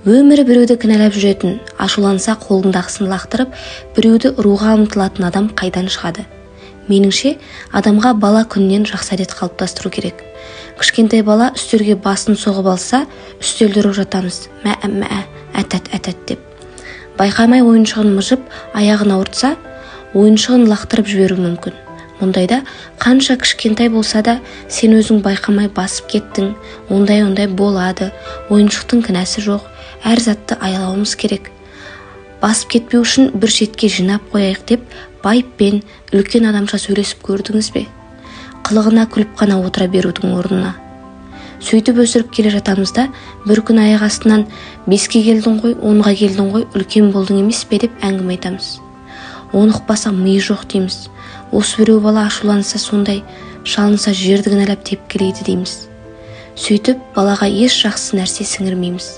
Өмірі біреуді кінәлап жүретін, ашуланса қолындағысын лақтырып, біреуді ұруға ұмтылатын адам қайдан шығады? Меніңше, адамға бала күннен жақсы әдет қалыптастыру керек. Кішкентай бала үстелге басын соғып алса, үстелді ұрып жатамыз. Мә, әтәт деп. Байқамай ойыншығын мыжып, аяғын ауыртса, ойыншығын лақтырып жіберу мүмкін. Мұндайда қанша кішкентай болса да, сен өзің байқамай басып кеттің, ондай болады, ойыншықтың кінәсі жоқ, әр затты аялауымыз керек. Басып кетпеу үшін бір шетке жинап қояйық деп, байыппен үлкен адамша сөйлесіп көрдіңіз бе? Қылығына күліп қана отыра берудің орнына. Сөйтіп өсіріп келе жатамызда, бір күн аяқ астынан 5-ке келдің ғой, 10-ға келдің ғой, үлкен болдың емес пе деп әңгіме айтамыз. Оны ұқпаса миы жоқ дейміз. Осы біреу бала ашуланса сондай, шалынса жерді кінәлап тепкілейді дейміз. Сөйтіп балаға еш жақсы нәрсе сіңірмейміз.